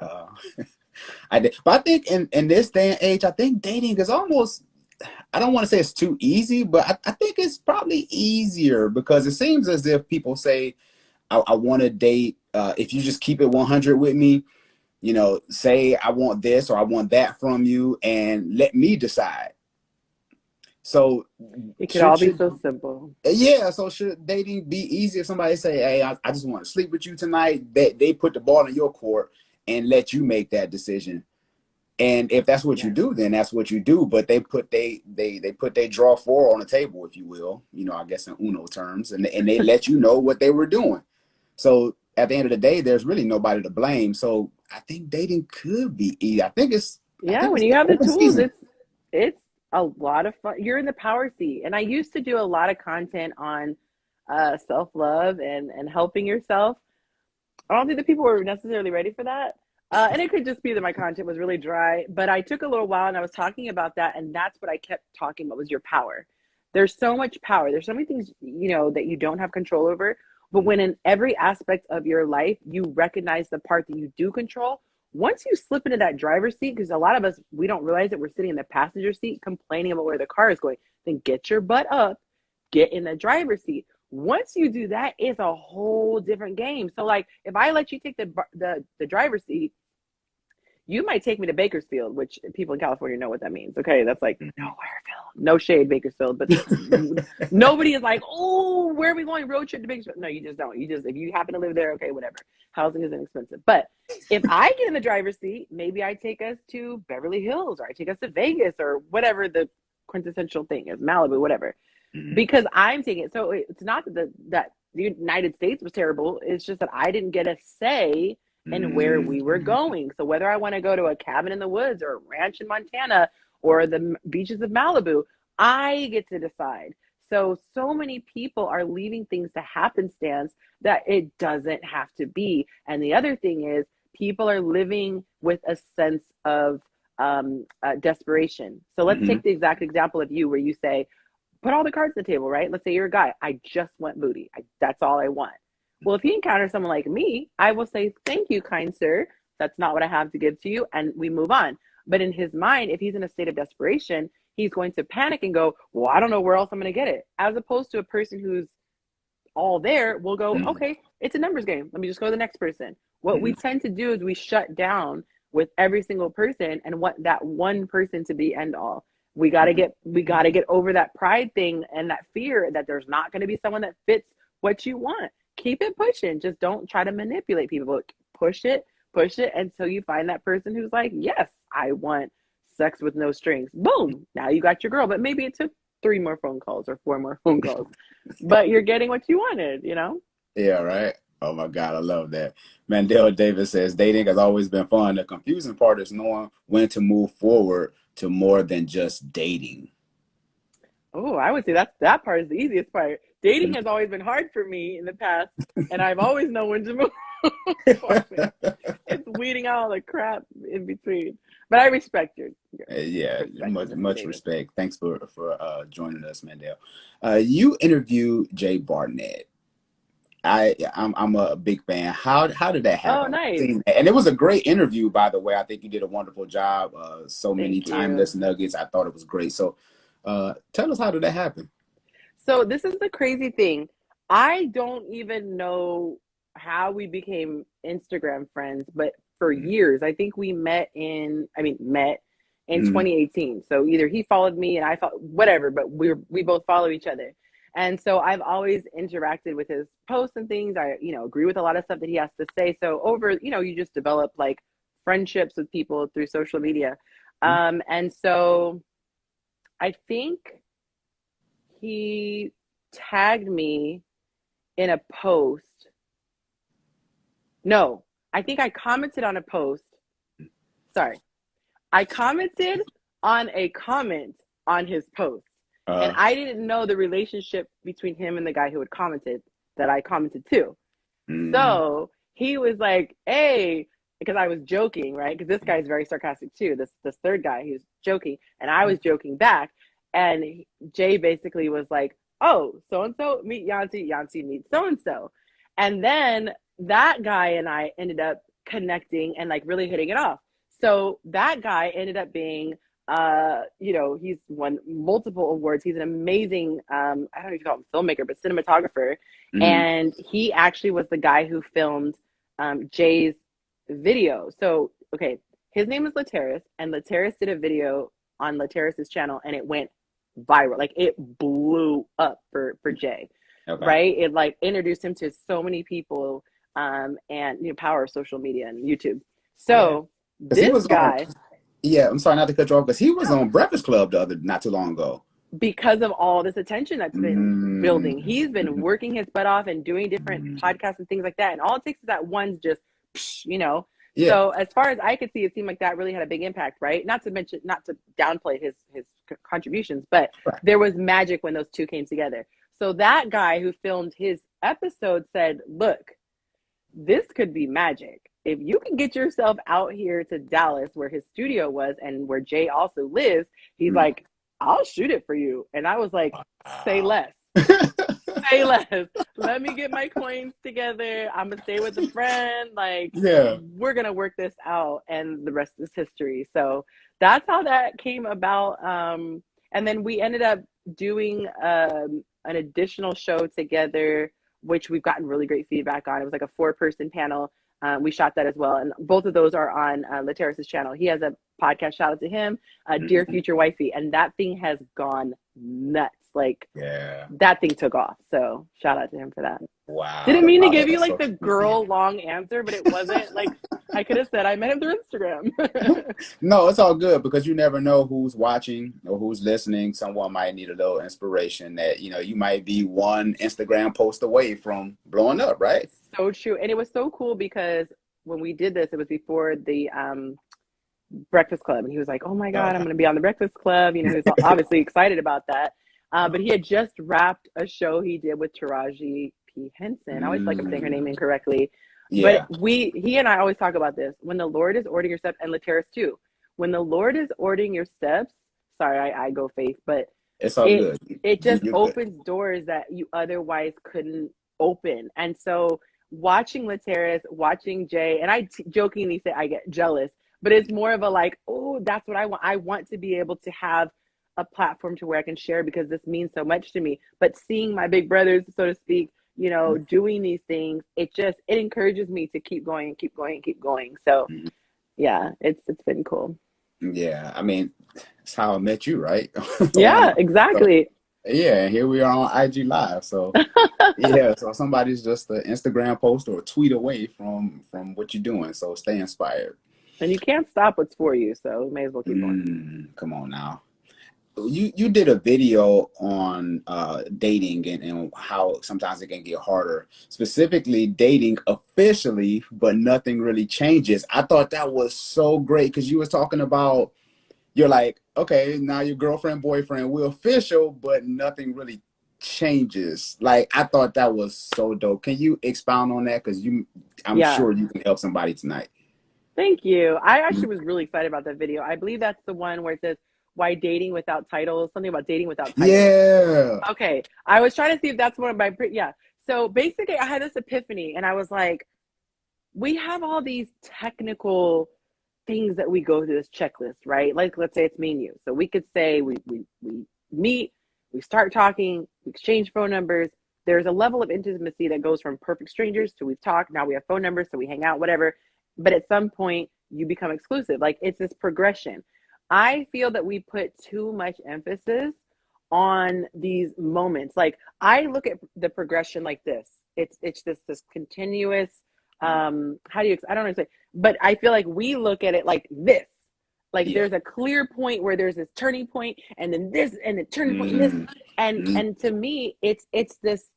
Uh, I did, but I think in this day and age, I think dating is almost. I don't want to say it's too easy, but I think it's probably easier because it seems as if people say, I want to date. If you just keep it 100 with me, say I want this or I want that from you, and let me decide. So It could all be should so simple. yeah, so should dating be easy if somebody say, "Hey, I just want to sleep with you tonight"? They put the ball in your court and let you make that decision. And if that's what you Yes. do, then that's what you do. But they put they draw four on the table, if you will, I guess in Uno terms, and they let you know what they were doing. So at the end of the day, there's really nobody to blame. So I think dating could be easy. I Yeah, think when it's you the have the open tools, season. it's a lot of fun. You're in the power seat. And I used to do a lot of content on self-love and helping yourself. I don't think the people were necessarily ready for that. And it could just be that my content was really dry, but I took a little while and I was talking about that. And that's what I kept talking about was your power. There's so much power. There's so many things, that you don't have control over. But when in every aspect of your life, you recognize the part that you do control, once you slip into that driver's seat, because a lot of us, we don't realize that we're sitting in the passenger seat complaining about where the car is going, then get your butt up, get in the driver's seat. Once you do that, it's a whole different game. So like if I let you take the driver's seat, you might take me to Bakersfield, which people in California know what that means. Okay, that's like nowhereville. No shade, Bakersfield, but nobody is like, oh, where are we going? Road trip to Bakersfield? No, you just don't. You just if you happen to live there, okay, whatever. Housing is inexpensive. But if I get in the driver's seat, maybe I take us to Beverly Hills or I take us to Vegas or whatever the quintessential thing is, Malibu, whatever. Mhm. Because I'm taking it. So it's not that the United States was terrible. It's just that I didn't get a say and where we were Mhm. going. So whether I want to go to a cabin in the woods or a ranch in Montana or the beaches of Malibu, I get to decide. So many people are leaving things to happenstance that it doesn't have to be. And the other thing is, people are living with a sense of desperation. So let's Mhm. take the exact example of you where you say, put all the cards on the table, right? Let's say you're a guy. I just want booty. That's all I want. Well, if he encounters someone like me, I will say, thank you, kind sir. That's not what I have to give to you. And we move on. But in his mind, if he's in a state of desperation, he's going to panic and go, well, I don't know where else I'm going to get it. As opposed to a person who's all there will go, Mhm. okay, it's a numbers game. Let me just go to the next person. What we Mhm. tend to do is we shut down with every single person and want that one person to be end all. We got to get over that pride thing and that fear that there's not going to be someone that fits what you want. Keep it pushing. Just don't try to manipulate people. Push it until you find that person who's like, yes, I want sex with no strings. Boom. Now you got your girl. But maybe it took three more phone calls or four more phone calls, but you're getting what you wanted. Yeah, right. Oh my God, I love that. Mandel Davis says dating has always been fun. The confusing part is knowing when to move forward to more than just dating. Oh, I would say that part is the easiest part. Dating has always been hard for me in the past, and I've always known when to move forward. It's weeding out all the crap in between. But I respect your Yeah, perspective, much Mr. much Davis. respect. Thanks for joining us, Mandel. You interviewed Jay Barnett. I'm a big fan. How did that Oh, happen? nice. And it was a great interview, by the way. I think you did a wonderful job. So many Thank you. timeless nuggets. I thought it was great. So, tell us, how did that happen? So this is the crazy thing. I don't even know how we became Instagram friends, but for years, I think met in Mm-hmm. 2018. So either he followed me and I followed whatever, but we both follow each other. And so I've always interacted with his posts and things. I, agree with a lot of stuff that he has to say. So over, you just develop like friendships with people through social media. And so I think he tagged me in a post. No, I think I commented on a post. Sorry. I commented on a comment on his post. And Uh, I didn't know the relationship between him and the guy who had commented that I commented to. mm, So he was like, hey, because I was joking, right? Because this guy's very sarcastic too. This third guy, he was joking, and I was joking back. And Jay basically was like, "Oh, so and so meet Yancy, Yancy meet so and so," and then that guy and I ended up connecting and like really hitting it off. So that guy ended up being, he's won multiple awards. He's an amazing, I don't know if you call him filmmaker, but cinematographer. Hmm. And he actually was the guy who filmed Jay's video. So, okay, his name is Laterris, and Laterris did a video on Laterris's channel, and it went viral. Like it blew up for Jay, Okay. right? It like introduced him to so many people, and power of social media and YouTube. Yeah. So Because he this was on. guy, Yeah, I'm sorry not to cut you off, because he was on Breakfast Club the other not too long ago. because of all this attention that's been Mm. building, he's been working his butt off and doing different Mm. podcasts and things like that. And all it takes is that one's just, you know. Yeah. So as far as I could see, it seemed like that really had a big impact, right? Not to mention, not to downplay his contributions, but Right. there was magic when those two came together. So that guy who filmed his episode said, "Look, this could be magic. If you can get yourself out here to Dallas, where his studio was and where Jay also lives, he's Mm. like, I'll shoot it for you." And I was like, say Wow. less, say less. Let me get my coins together. I'm gonna stay with a friend. Like, Yeah. we're gonna work this out, and the rest is history. So that's how that came about. And then we ended up doing an additional show together, which we've gotten really great feedback on. It was like a 4-person panel. We shot that as well, and both of those are on Laterris's channel. He has a podcast. Shout out to him, Dear Mhm. Future Wifey, and that thing has gone nuts. Like Yeah. that thing took off. So shout out to him for that. Wow. Didn't The mean to power give of you like the social media. girl long answer, but it wasn't like I could have said I met him through Instagram. No, it's all good, because you never know who's watching or who's listening. Someone might need a little inspiration that, you might be one Instagram post away from blowing up, right? So true. And it was so cool because when we did this, it was before the Breakfast Club, and he was like, "Oh my God, I'm Okay. going to be on the Breakfast Club." He was obviously excited about that. But he had just wrapped a show he did with Taraji P. Henson. I always feel like I'm saying her name Mm, incorrectly. But yeah. he and I always talk about this. When the Lord is ordering your steps, and Lateris too, when the Lord is ordering your steps, sorry, I go faith, but It's all it good. it just You're good. opens doors that you otherwise couldn't open. And so watching Lateris, watching Jay, and jokingly say I get jealous, but it's more of a like, oh, that's what I want. I want to be able to have a platform to where I can share because this means so much to me. But seeing my big brothers, so to speak, doing these things, it encourages me to keep going, keep going, keep going. So Mhm. yeah, it's been cool. Yeah. I mean, that's how I met you, right? Yeah, So, exactly. yeah, here we are on IG Live. So, yeah, so somebody's just an Instagram post or a tweet away from what you're doing. So stay inspired. And you can't stop what's for you, so we may as well keep going. Come on now. You did a video on dating and how sometimes it can get harder, specifically dating officially, but nothing really changes. I thought that was so great, because you was talking about, you're like, okay, now your girlfriend, boyfriend, we're official, but nothing really changes. Like, I thought that was so dope. Can you expound on that? Because I'm Yeah, sure you can help somebody tonight. thank you. I actually was really excited about that video. I believe that's the one where it says why dating without titles, something about dating without titles. Yeah. Okay, I was trying to see if that's one of my yeah. So basically, I had this epiphany, and I was like, we have all these technical things that we go through this checklist, right? Like, let's say it's me and you. So we could say we meet, we start talking, we exchange phone numbers. There's a level of intimacy that goes from perfect strangers to we've talked, now we have phone numbers, so we hang out, whatever. But at some point, you become exclusive. Like, it's this progression. I feel that we put too much emphasis on these moments. Like, I look at the progression like this. It's this continuous, how do you, I don't know, but I feel like we look at it like this. Like Yeah. there's a clear point where there's this turning point, and then this, and the turning point, and this, Mm, and to me, it's this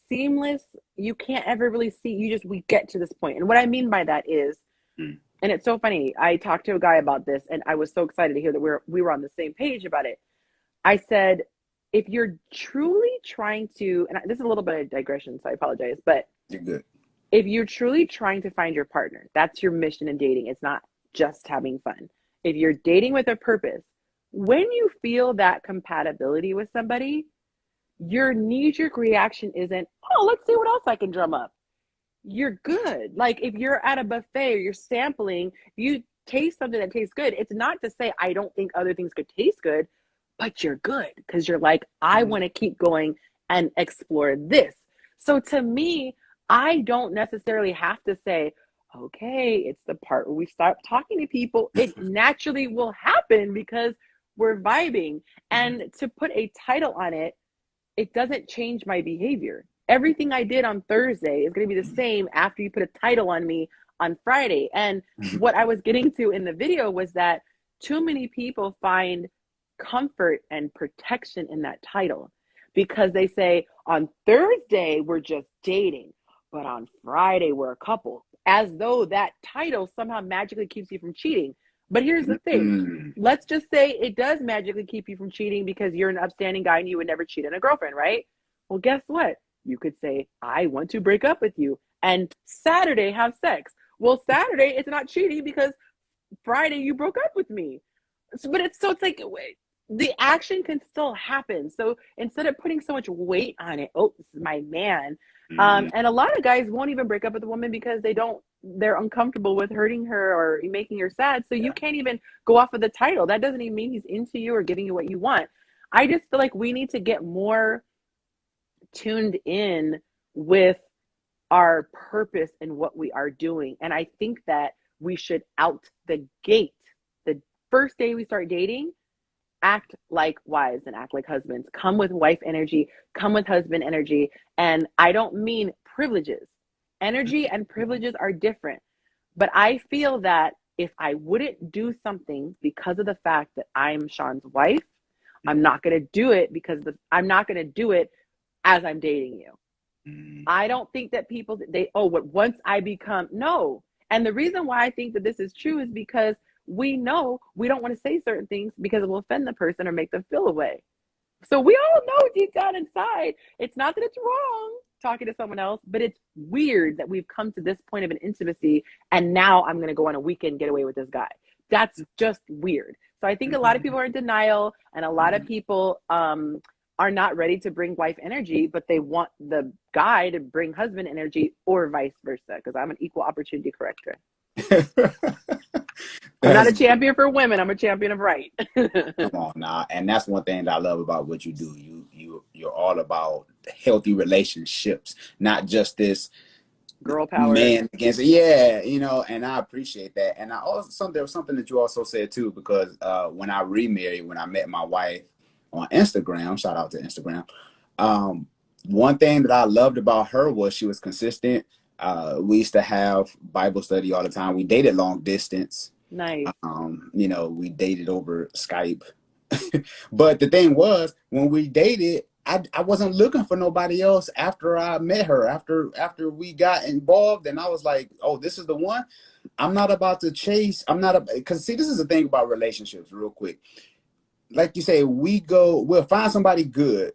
seamless. You can't ever really see. We get to this point, and what I mean by that is, mm, and it's so funny. I talked to a guy about this, and I was so excited to hear that we were on the same page about it. I said, if you're truly trying to, and this is a little bit of digression, so I apologize, but you're good. if you're truly trying to find your partner, that's your mission in dating. It's not just having fun. If you're dating with a purpose, when you feel that compatibility with somebody, your knee jerk reaction isn't, oh, let's see what else I can drum up. you're good. Like if you're at a buffet or you're sampling, you taste something that tastes good. It's not to say I don't think other things could taste good, but you're good because you're like, I want to keep going and explore this. So to me, I don't necessarily have to say, okay, it's the part where we start talking to people. It naturally will happen because we're vibing. And to put a title on it, it doesn't change my behavior. Everything I did on Thursday is going to be the same after you put a title on me on Friday. And what I was getting to in the video was that too many people find comfort and protection in that title because they say on Thursday we're just dating, but on Friday we're a couple, as though that title somehow magically keeps you from cheating. But here's the thing, let's just say it does magically keep you from cheating because you're an upstanding guy and you would never cheat on a girlfriend, right? Well, guess what? You could say, I want to break up with you and Saturday have sex. Well, Saturday it's not cheating because Friday you broke up with me. So it's like the action can still happen. So instead of putting so much weight on it, oh, this is my man. And a lot of guys won't even break up with a woman because they're uncomfortable with hurting her or making her sad. So you can't even go off of the title. That doesn't even mean he's into you or giving you what you want. I just feel like we need to get more tuned in with our purpose and what we are doing. And I think that we should out the gate, the first day we start dating, act like wives and act like husbands. Come with wife energy, come with husband energy. And I don't mean privileges. Energy and privileges are different. But I feel that if I wouldn't do something because of the fact that I'm Shon's wife, I'm not going to do it because I'm not going to do it as I'm dating you. I don't think that people, once I become, no. And the reason why I think that this is true is because we know we don't want to say certain things because it will offend the person or make them feel away. So we all know deep down inside, it's not that it's wrong talking to someone else, but it's weird that we've come to this point of an intimacy and now I'm going to go on a weekend getaway with this guy. That's just weird. So I think a lot of people are in denial and a lot of people are not ready to bring wife energy, but they want the guy to bring husband energy or vice versa, because I'm an equal opportunity corrector. I'm not a champion for women. I'm a champion of right. Come on now. And that's one thing that I love about what you do. You're all about healthy relationships, not just this Girl power. man against it. Yeah, and I appreciate that. And there was something that you also said too, because when I remarried, when I met my wife on Instagram, shout out to Instagram. One thing that I loved about her was she was consistent. We used to have Bible study all the time. We dated long distance. Nice. We dated over Skype. But the thing was, when we dated, I wasn't looking for nobody else after I met her, after we got involved, and I was like, oh, this is the one. I'm not about to chase. Because see, this is the thing about relationships real quick. Like you say, we'll find somebody good,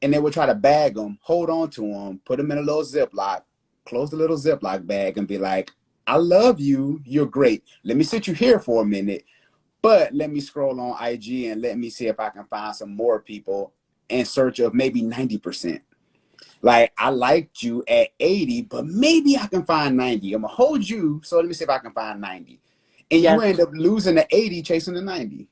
and then we'll try to bag them, hold on to them, put them in a little Ziploc, close the little Ziploc bag, and be like, I love you. You're great. Let me sit you here for a minute, but let me scroll on IG and let me see if I can find some more people in search of maybe 90%. Like, I liked you at 80, but maybe I can find 90. I'm going to hold you, so let me see if I can find 90. And you Yes. end up losing the 80, chasing the 90.